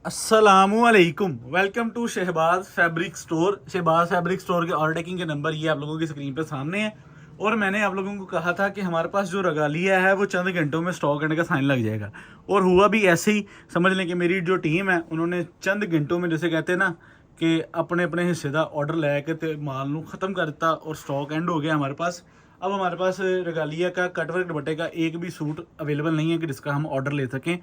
अस्सलामुअलैकुम, welcome to Shahbaz fabric store. Shahbaz fabric store के order taking के नंबर ये आप लोगों की स्क्रीन पे सामने है। और मैंने आप लोगों को कहा था कि हमारे पास जो रगालिया है वो चंद घंटों में स्टॉक करने का साइन लग जाएगा, और हुआ भी ऐसे ही। समझ लें कि मेरी जो टीम है उन्होंने चंद घंटों में, जैसे कहते हैं ना कि अपने अपने हिस्से का ऑर्डर लैके ते माल नू ख़त्म कर दिता और स्टॉक एंड हो गया हमारे पास। अब हमारे पास रगालिया का कटवर्क दुपट्टे का एक भी सूट अवेलेबल नहीं है कि जिसका हम ऑर्डर ले सकें।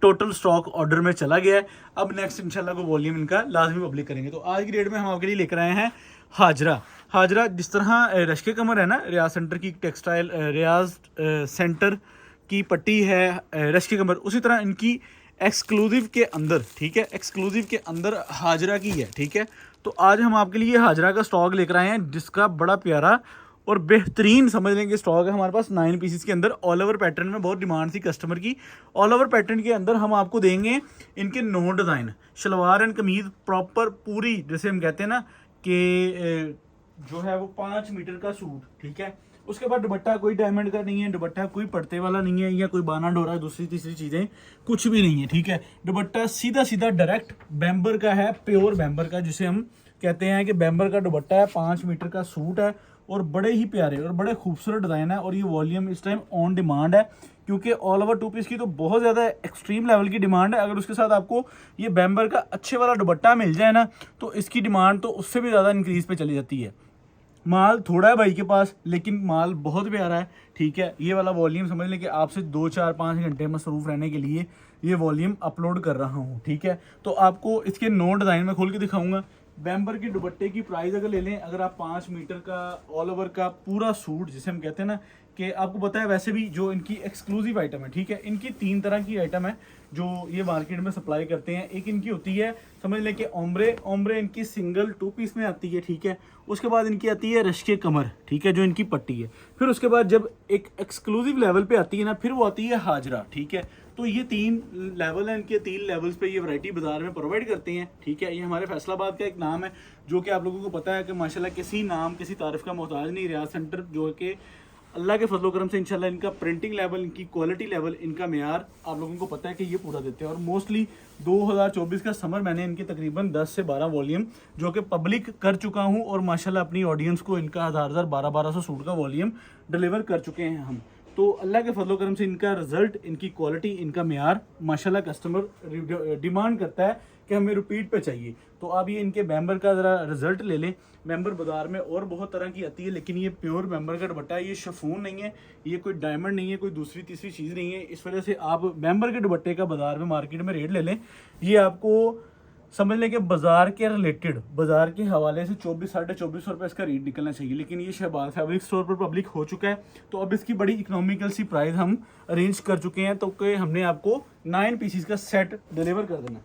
टोटल स्टॉक ऑर्डर में चला गया है। अब नेक्स्ट इंशाल्लाह को वॉल्यूम इनका लाजमी पब्लिक करेंगे। तो आज की डेट में हम आपके लिए लेकर आए हैं हाजरा। हाजरा जिस तरह रश्के कमर है ना, रियाज सेंटर की टेक्सटाइल, रियाज सेंटर की पट्टी है रश्के कमर, उसी तरह इनकी एक्सक्लूसिव के अंदर, ठीक है, एक्सक्लूसिव के अंदर हाजरा की है, ठीक है। तो आज हम आपके लिए हाजरा का स्टॉक लेकर आए हैं जिसका बड़ा प्यारा और बेहतरीन समझ लेंगे स्टॉक है हमारे पास 9 पीसेस के अंदर। ऑल ओवर पैटर्न में बहुत डिमांड थी कस्टमर की। ऑल ओवर पैटर्न के अंदर हम आपको देंगे इनके 9 डिज़ाइन, शलवार एंड कमीज प्रॉपर पूरी, जैसे हम कहते हैं ना कि जो है वो 5 मीटर का सूट, ठीक है। उसके बाद दुपट्टा कोई डायमंड का नहीं है, दुपट्टा कोई पड़ते वाला नहीं है, या कोई बाना डोरा दूसरी तीसरी चीज़ें कुछ भी नहीं है, ठीक है। दुपट्टा सीधा सीधा डायरेक्ट बैम्बर का है, प्योर बैम्बर का, जिसे हम कहते हैं कि बैम्बर का दुपट्टा है, 5 मीटर का सूट है, और बड़े ही प्यारे और बड़े खूबसूरत डिज़ाइन है। और ये वॉल्यूम इस टाइम ऑन डिमांड है, क्योंकि ऑल ओवर 2 पीस की तो बहुत ज़्यादा एक्सट्रीम लेवल की डिमांड है। अगर उसके साथ आपको ये बैम्बर का अच्छे वाला दुपट्टा मिल जाए ना, तो इसकी डिमांड तो उससे भी ज़्यादा इंक्रीज़ पे चली जाती है। माल थोड़ा है भाई के पास, लेकिन माल बहुत प्यारा है, ठीक है। ये वाला वॉल्यूम समझ लें कि आपसे 2 4 5 घंटे मसरूफ़ रहने के लिए ये वॉल्यूम अपलोड कर रहा हूँ, ठीक है। तो आपको इसके 9 डिज़ाइन में खोल के दिखाऊंगा। बैम्बर के दुपट्टे की प्राइस अगर ले लें, अगर आप 5 मीटर का ऑल ओवर का पूरा सूट, जिसे हम कहते हैं ना कि आपको पता है वैसे भी जो इनकी एक्सक्लूसिव आइटम है, ठीक है, इनकी 3 तरह की आइटम है जो ये मार्केट में सप्लाई करते हैं। एक इनकी होती है समझ लें कि ओम्ब्रे, ओम्ब्रे इनकी सिंगल 2 पीस में आती है, ठीक है। उसके बाद इनकी आती है रश्के कमर, ठीक है, जो इनकी पट्टी है। फिर उसके बाद जब एक एक्सक्लूसिव लेवल पे आती है ना, फिर वो आती है हाजरा, ठीक है। तो ये 3 लेवल हैं, इनके 3 लेवल्स पे ये वैरायटी बाजार में प्रोवाइड करते हैं, ठीक है। ये हमारे फैसलाबाद का एक नाम है, जो कि आप लोगों को पता है कि माशाल्लाह किसी नाम किसी तारीफ का मोहताज नहीं। रियाज सेंटर जो कि अल्लाह के फजलो करम से इंशाल्लाह इनका प्रिंटिंग लेवल, इनकी क्वालिटी लेवल, इनका मेयार आप लोगों को पता है कि ये पूरा देते हैं। और मोस्टली 2024 का समर मैंने इनके तकरीबन 10 से 12 वॉल्यूम जो कि पब्लिक कर चुका हूँ, और माशाल्लाह अपनी ऑडियंस को इनका 1000 1200 सूट का वॉल्यूम डिलीवर कर चुके हैं हम। तो अल्लाह के फजलो करम से इनका रिजल्ट, इनकी क्वालिटी, इनका मेयार माशाल्लाह कस्टमर डिमांड करता है कि हमें रिपीट पे चाहिए। तो आप ये इनके बैम्बर का ज़रा रिजल्ट ले लें। बैम्बर बाजार में और बहुत तरह की आती है, लेकिन ये प्योर बैम्बर का दुपट्टा है, ये शफून नहीं है, ये कोई डायमंड नहीं है, कोई दूसरी तीसरी चीज़ नहीं है। इस वजह से आप बैम्बर के दुपट्टे का बाजार में मार्केट में रेट ले लें। ये आपको समझ लें कि बाजार के रिलेटेड, बाजार के हवाले से 24 साढ़े 24 रुपये इसका रेट निकलना चाहिए, लेकिन ये शहबाज फैब्रिक स्टोर पर पब्लिक हो चुका है। तो अब इसकी बड़ी इकोनॉमिकल सी प्राइस हम अरेंज कर चुके हैं, तो कि हमने आपको 9 पीसीस का सेट डिलीवर कर देना।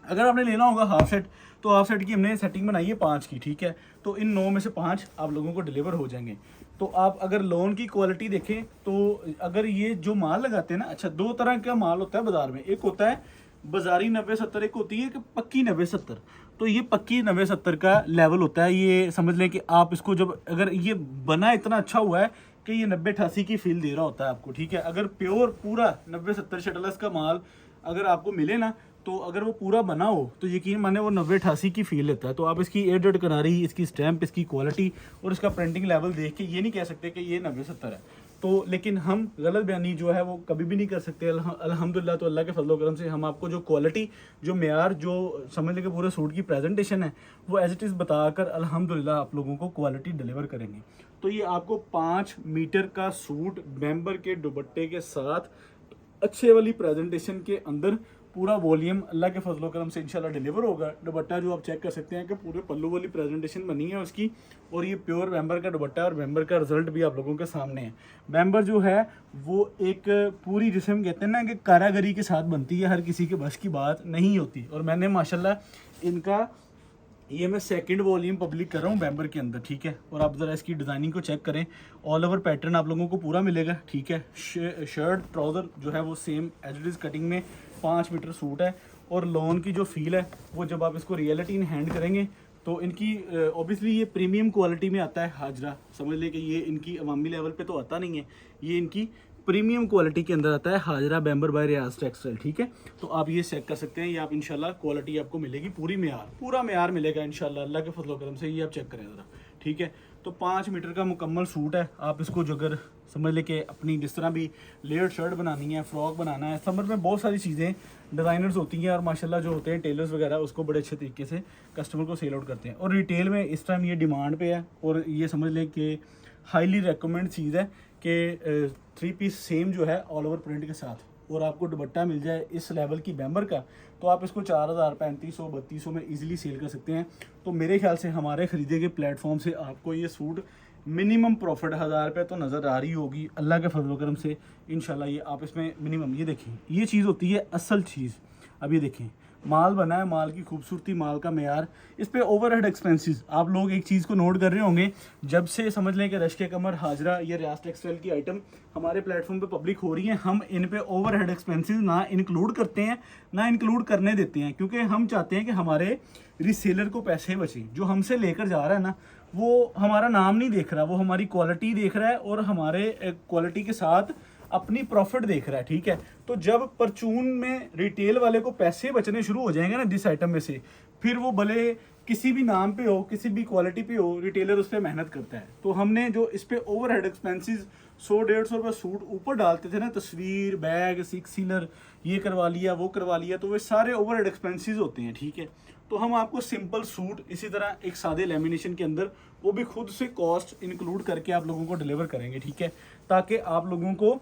अगर आपने लेना होगा हाफ सेट, तो हाफ सेट की हमने सेटिंग बनाई है 5 की, ठीक है। तो इन 9 में से 5 आप लोगों को डिलीवर हो जाएंगे। तो आप अगर लोन की क्वालिटी देखें, तो अगर ये जो माल लगाते हैं ना, अच्छा 2 तरह का माल होता है बाजार में। एक होता है बाजारी 90-70, एक होती है कि पक्की 90-70। तो ये पक्की 90-70 का लेवल होता है। ये समझ लें कि आप इसको जब, अगर ये बना इतना अच्छा हुआ है कि ये 90-88 की फील दे रहा होता है आपको, ठीक है। अगर प्योर पूरा 90-70 शटलस का माल अगर आपको मिले ना, तो अगर वो पूरा बना हो तो यकीन माने वो 90-88 की फील लेता है। तो आप इसकी एयरडेड करारी, इसकी स्टैंप, इसकी क्वालिटी और इसका प्रिंटिंग लेवल देख के ये नहीं कह सकते कि ये 90-70 है। तो लेकिन हम गलत बयानी जो है वो कभी भी नहीं कर सकते। अल्हम्दुलिल्लाह, तो अल्लाह के फजलो करम से हम आपको जो क्वालिटी, जो मेयार, जो समझ लें कि पूरे सूट की प्रेजेंटेशन है, वो एज इट इज़ बताकर अल्हम्दुलिल्लाह आप लोगों को क्वालिटी डिलीवर करेंगे। तो ये आपको 5 मीटर का सूट बैम्बर के दुपट्टे के साथ अच्छे वाली प्रेजेंटेशन के अंदर पूरा वॉल्यूम अल्लाह के फजलो करम से इंशाल्लाह डिलीवर होगा। दुपट्टा जो आप चेक कर सकते हैं कि पूरे पल्लू वाली प्रेजेंटेशन बनी है उसकी, और ये प्योर बैम्बर का दुपट्टा, और बैम्बर का रिजल्ट भी आप लोगों के सामने है। बैम्बर जो है वो एक पूरी, जिसे हम कहते हैं ना कि कारागरी के साथ बनती है, हर किसी के बस की बात नहीं होती। और मैंने माशाल्लाह इनका ये मैं सेकंड वॉल्यूम पब्लिक कर रहा हूँ बैम्बर के अंदर, ठीक है। और आप ज़रा इसकी डिज़ाइनिंग को चेक करें, ऑल ओवर पैटर्न आप लोगों को पूरा मिलेगा, ठीक है। शर्ट ट्राउज़र जो है वो same as it is cutting में 5 मीटर सूट है। और लोन की जो फील है वो जब आप इसको रियलिटी इन हैंड करेंगे, तो इनकी ऑब्वियसली ये प्रीमियम क्वालिटी में आता है हाजरा। समझ लें कि ये इनकी अवामी लेवल पे तो आता नहीं है, ये इनकी प्रीमियम क्वालिटी के अंदर आता है हाजरा बैम्बर बाय रियाज टेक्सटाइल, ठीक है। तो आप ये चेक कर सकते हैं, ये आप इंशाल्लाह क्वालिटी आपको मिलेगी पूरी मेयार, पूरा मेयार मिलेगा इंशाल्लाह अल्लाह के फजल करम से। ये आप चेक करें ज़रा, ठीक है। तो 5 मीटर का मुकम्मल सूट है। आप इसको जो अगर समझ ले कि अपनी जिस तरह भी लेयर्ड शर्ट बनानी है, फ्रॉक बनाना है, समर में बहुत सारी चीज़ें डिज़ाइनर्स होती हैं और माशाल्लाह जो होते हैं टेलर्स वगैरह उसको बड़े अच्छे तरीके से कस्टमर को सेल आउट करते हैं। और रिटेल में इस टाइम ये डिमांड पे है और ये समझ लें कि हाईली रिकमेंड चीज़ है कि 3 पीस सेम जो है ऑल ओवर प्रिंट के साथ और आपको दुपट्टा मिल जाए इस लेवल की बैम्बर का, तो आप इसको 4000, 3500, 3200 में इजीली सेल कर सकते हैं। तो मेरे ख्याल से हमारे ख़रीदे गए प्लेटफॉर्म से आपको ये सूट मिनिमम प्रॉफिट 1000 रुपये तो नज़र आ रही होगी अल्लाह के फजल करम से इंशाल्लाह। ये आप इसमें मिनिमम, ये देखें, ये चीज़ होती है असल चीज़। अब ये देखें, माल बना है, माल की खूबसूरती, माल का मेयार, इस पे ओवरहेड एक्सपेंसेस। आप लोग एक चीज़ को नोट कर रहे होंगे, जब से समझ लें कि रश्के कमर, हाजरा, ये रियाज टेक्सटाइल की आइटम हमारे प्लेटफॉर्म पे पब्लिक हो रही हैं, हम इन पे ओवरहेड एक्सपेंसेस ना इंक्लूड करते हैं ना इंक्लूड करने देते हैं, क्योंकि हम चाहते हैं कि हमारे रीसेलर को पैसे बचें। जो हमसे लेकर जा रहा है ना, वो हमारा नाम नहीं देख रहा, वो हमारी क्वालिटी देख रहा है और हमारे क्वालिटी के साथ अपनी प्रॉफिट देख रहा है, ठीक है। तो जब परचून में रिटेल वाले को पैसे बचने शुरू हो जाएंगे ना जिस आइटम में से, फिर वो भले किसी भी नाम पे हो, किसी भी क्वालिटी पे हो, रिटेलर उस पर मेहनत करता है। तो हमने जो इस पे ओवरहेड एक्सपेंसेस 100-150 रुपये सूट ऊपर डालते थे ना, तस्वीर, बैग, सिक्स सीलर, ये करवा लिया, वो करवा लिया, तो वे सारे ओवरहेड एक्सपेंसेस होते हैं, ठीक है। तो हम आपको सिंपल सूट इसी तरह एक सादे लेमिनेशन के अंदर वो भी खुद से कॉस्ट इंक्लूड करके आप लोगों को डिलीवर करेंगे, ठीक है, ताकि आप लोगों को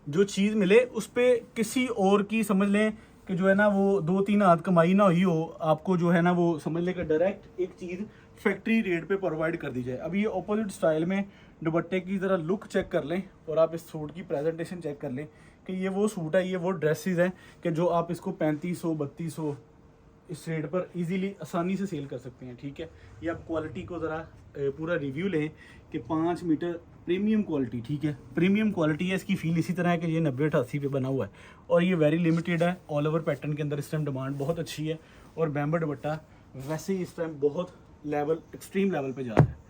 जो चीज़ मिले उस पर किसी और की समझ लें कि जो है ना वो 2-3 हाथ कमाई ना हुई हो, आपको जो है ना वो समझ लें कि डायरेक्ट एक चीज़ फैक्ट्री रेट पे प्रोवाइड कर दी जाए। अब ये ऑपोजिट स्टाइल में दुपट्टे की ज़रा लुक चेक कर लें और आप इस सूट की प्रेजेंटेशन चेक कर लें कि ये वो सूट है, ये वो ड्रेसेस हैं कि जो आप इसको 3500-3200 इस रेट पर इजीली आसानी से सेल कर सकते हैं, ठीक है। ये आप क्वालिटी को ज़रा पूरा रिव्यू लें कि 5 मीटर प्रीमियम क्वालिटी, ठीक है, प्रीमियम क्वालिटी है। इसकी फील इसी तरह है कि ये 90-88 पे बना हुआ है और ये वेरी लिमिटेड है। ऑल ओवर पैटर्न के अंदर इस टाइम डिमांड बहुत अच्छी है और बैम्बर दुपट्टा वैसे ही इस टाइम बहुत लेवल, एक्सट्रीम लेवल पे जा रहा है।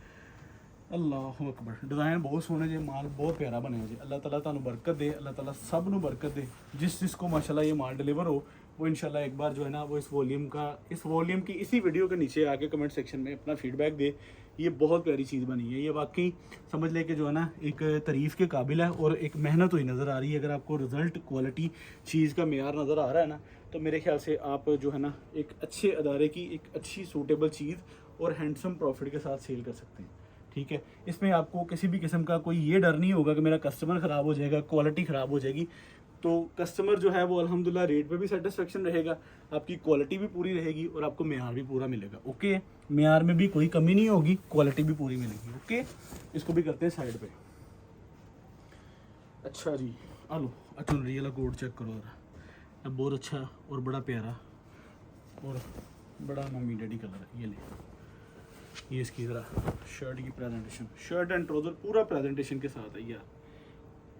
अल्लाह अकबर, डिज़ाइन बहुत सोहने जे, माल बहुत प्यारा बने जे। अल्लाह ताला तुहानू बरकत दे, अल्लाह ताला सब नू बरकत दे। जिसको माशाल्लाह ये माल डिलीवर हो वो इंशाल्लाह एक बार जो है ना वो इस वॉल्यूम की इसी वीडियो के नीचे आके कमेंट सेक्शन में अपना फीडबैक दे। ये बहुत प्यारी चीज़ बनी है, ये वाकई समझ ले कि जो है ना एक तारीफ़ के काबिल है और एक मेहनत हुई नज़र आ रही है। अगर आपको रिज़ल्ट, क्वालिटी, चीज़ का मेयार नज़र आ रहा है ना, तो मेरे ख्याल से आप जो है ना एक अच्छे अदारे की एक अच्छी सूटेबल चीज़ और हैंडसम प्रॉफिट के साथ सेल कर सकते हैं, ठीक है। इसमें आपको किसी भी किस्म का कोई ये डर नहीं होगा कि मेरा कस्टमर ख़राब हो जाएगा, क्वालिटी ख़राब हो जाएगी। तो कस्टमर जो है वो अल्हम्दुलिल्लाह रेट पे भी सेटिस्फेक्शन रहेगा, आपकी क्वालिटी भी पूरी रहेगी और आपको मेयार भी पूरा मिलेगा, ओके। मेयार में भी कोई कमी नहीं होगी, क्वालिटी भी पूरी मिलेगी, ओके। इसको भी करते हैं साइड पे। अच्छा जी, आलो अच्छा रियल कोड चेक करो ज़रा, बहुत अच्छा और बड़ा प्यारा और बड़ा मम्मी डैडी कलर है। ये ले, ये इसकी ज़रा शर्ट की प्रेजेंटेशन, शर्ट एंड ट्राउज़र पूरा प्रेजेंटेशन के साथ है यार,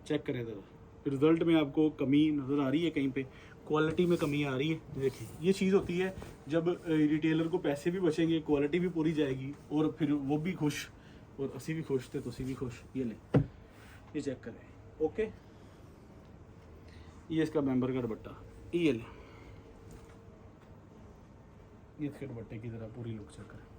चेक करें ज़रा। रिज़ल्ट में आपको कमी नज़र आ रही है, कहीं पे क्वालिटी में कमी आ रही है, देखिए ये चीज़ होती है जब रिटेलर को पैसे भी बचेंगे, क्वालिटी भी पूरी जाएगी और फिर वो भी खुश और असी भी खुश थे तो असी भी खुश। ये ले, ये चेक करें, ओके। ये इसका मेंबर का दुपट्टा, ये ले, ये इसके दुपट्टे की ज़रा पूरी लुक चेक करें।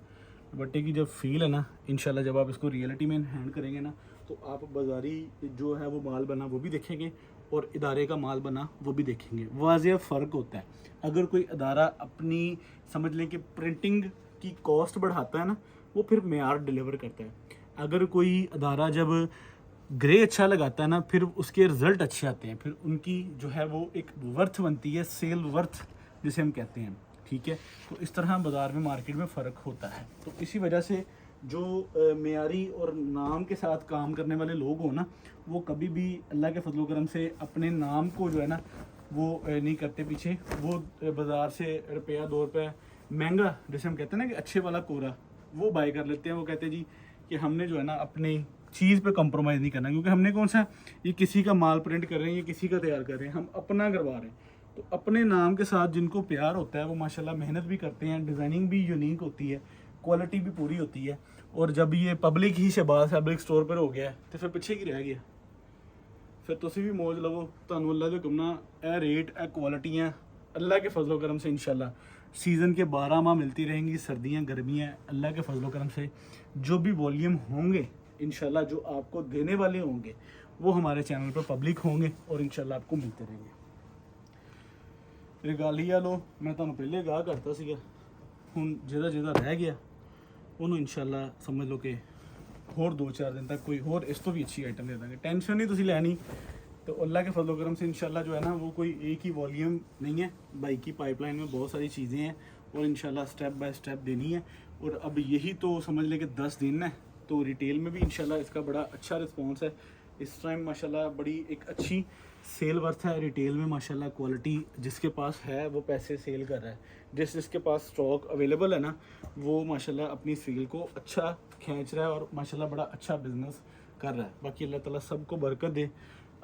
दुपट्टे की जब फील है ना, इंशाल्लाह जब आप इसको रियलिटी में हैंड करेंगे ना, तो आप बाज़ारी जो है वो माल बना वो भी देखेंगे और इदारे का माल बना वो भी देखेंगे। वाज़ेह फ़र्क होता है। अगर कोई अदारा अपनी समझ लें कि प्रिंटिंग की कॉस्ट बढ़ाता है ना, वो फिर मेयार डिलीवर करता है। अगर कोई अदारा जब ग्रे अच्छा लगाता है ना, फिर उसके रिज़ल्ट अच्छे आते हैं, फिर उनकी जो है वो एक वर्थ बनती है, सेल वर्थ जिसे हम कहते हैं, ठीक है। तो इस तरह बाज़ार में, मार्केट में फ़र्क होता है। तो इसी वजह से जो मेयारी और नाम के साथ काम करने वाले लोग हो ना, वो कभी भी अल्लाह के फजल करम से अपने नाम को जो है ना वो नहीं करते पीछे। वो बाज़ार से रुपया 2 रुपये महंगा, जैसे हम कहते हैं ना कि अच्छे वाला कोरा, वो बाय कर लेते हैं। वो कहते हैं जी कि हमने जो है ना अपनी चीज़ पे कॉम्प्रोमाइज़ नहीं करना, क्योंकि हमने कौन सा ये किसी का माल प्रिंट कर रहे हैं, ये किसी का तैयार कर रहे हैं, हम अपना करवा रहे हैं। तो अपने नाम के साथ जिनको प्यार होता है वो माशाल्लाह मेहनत भी करते हैं, डिज़ाइनिंग भी यूनिक होती है, क्वालिटी भी पूरी होती है। और जब ये पब्लिक ही शहबाज फैब्रिक स्टोर पर हो गया है तो फिर पीछे की रह गया, फिर तुसी भी मौज लवो। तुहानू अल्लाह दे हुक्म ना ए रेट ए क्वालिटियाँ अल्लाह के फजलो करम से इंशाल्लाह सीज़न के 12 माह मिलती रहेंगी, सर्दियाँ गर्मियाँ अल्लाह के फजलो करम से जो भी वॉल्यूम होंगे इंशाल्लाह जो आपको देने वाले होंगे वो हमारे चैनल पर पब्लिक होंगे और इंशाल्लाह आपको मिलते रहेंगे। रिगालिया लो मैं तुहानू पहले गाह करता सीगा, हुण जिहदा जिहदा रह गया उन्होंने इंशाल्लाह समझ लो कि होर 2-4 दिन तक कोई होर इस तो भी अच्छी आइटम दे देंगे। टेंशन नहीं तुसी लैनी। तो अल्लाह के फजल करम से इंशाल्लाह जो है ना वो कोई एक ही वॉल्यूम नहीं है, बाइक की पाइपलाइन में बहुत सारी चीज़ें हैं और इंशाल्लाह स्टेप बाय स्टेप देनी है। और अब यही तो समझ लें कि 10 दिन है, तो रिटेल में भी इंशाल्लाह इसका बड़ा अच्छा रिस्पॉन्स है। इस टाइम माशाल्लाह बड़ी एक अच्छी सेल वर्थ है रिटेल में माशाल्लाह। क्वालिटी जिसके पास है वो पैसे सेल कर रहा है, जिसके पास स्टॉक अवेलेबल है ना वो माशाल्लाह अपनी सेल को अच्छा खींच रहा है और माशाल्लाह बड़ा अच्छा बिजनेस कर रहा है। बाकी अल्लाह ताला सबको बरकत दे।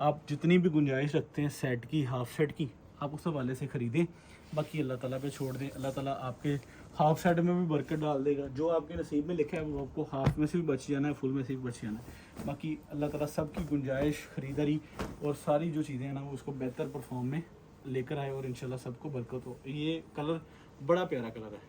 आप जितनी भी गुंजाइश रखते हैं सेट की, हाफ सेट की, आप उस हवाले से ख़रीदें। बाकी अल्लाह ताला पे छोड़ दें। अल्लाह ताला आपके हाफ सेट में भी बरकत डाल देगा। जो आपके नसीब में लिखा है वो आपको हाफ में से भी बच जाना है, फुल में से भी बच जाना है। बाकी अल्लाह ताला सबकी गुंजाइश, ख़रीदारी और सारी जो चीज़ें हैं ना वो उसको बेहतर परफॉर्म में लेकर आए और इंशाल्लाह सबको बरकत हो। ये कलर बड़ा प्यारा कलर है,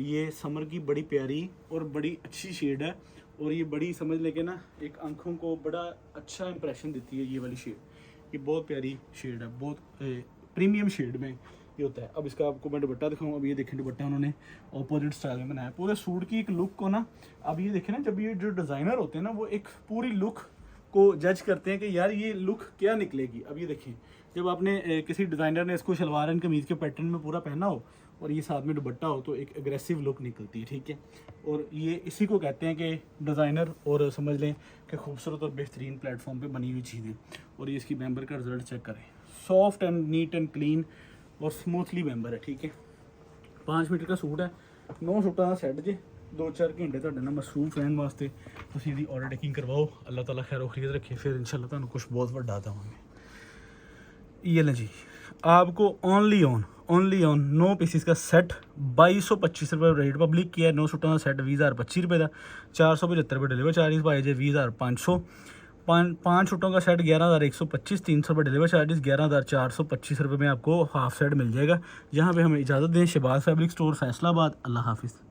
ये समर की बड़ी प्यारी और बड़ी अच्छी शेड है और ये बड़ी समझ लेके ना एक आंखों को बड़ा अच्छा इंप्रेशन देती है। ये वाली शेड ये बहुत प्यारी शेड है, बहुत प्रीमियम शेड में ये होता है। अब इसका आपको मैं दुपट्टा दिखाऊँ। अब ये देखें दुपट्टा उन्होंने ऑपोजिट स्टाइल में बनाया पूरे सूट की एक लुक को ना। अब ये देखें ना जब ये जो डिज़ाइनर होते हैं ना वो एक पूरी लुक को जज करते हैं कि यार ये लुक क्या निकलेगी। अब ये देखें जब आपने किसी डिज़ाइनर ने इसको शलवार एंड कमीज़ के पैटर्न में पूरा पहना हो और ये साथ में दुपट्टा हो तो एक एग्रेसिव लुक निकलती है, ठीक है। और ये इसी को कहते हैं कि डिज़ाइनर और समझ लें कि खूबसूरत और बेहतरीन प्लेटफॉर्म पे बनी हुई चीज़ें। और ये इसकी मेंबर का रिजल्ट चेक करें, soft and neat and clean और स्मूथली मेंबर है, ठीक है। 5 मीटर का सूट है, 9 सूटा का सैट जे 2-4 घंटे तुहाडे नाल मसरूफ रहने वास्ते तुसीं इहदी ऑर्डर टेकिंग करवाओ। अल्लाह ताला खैर खैरियत रखे, फिर इंशाल्लाह तुहानूं कुछ बहुत वड्डा देवांगे। ये लें जी आपको ओनली ऑन 9 पीसिस का सेट 2225 रुपये रेट पब्लिक किया है। 9 सूटों का सेट 20,025 रुपये का, 475 रुपये डिलीवर चार्जेस पाए जे 20,500। 5 सूटों का सेट 11,125, 300 रुपये डिलीवर चार्जेस, 11,425 रुपये में आपको हाफ सेट मिल जाएगा। यहाँ पे हमें इजाज़त दें। Shahbaz fabric store Faisalabad. अल्लाह हाफिज़।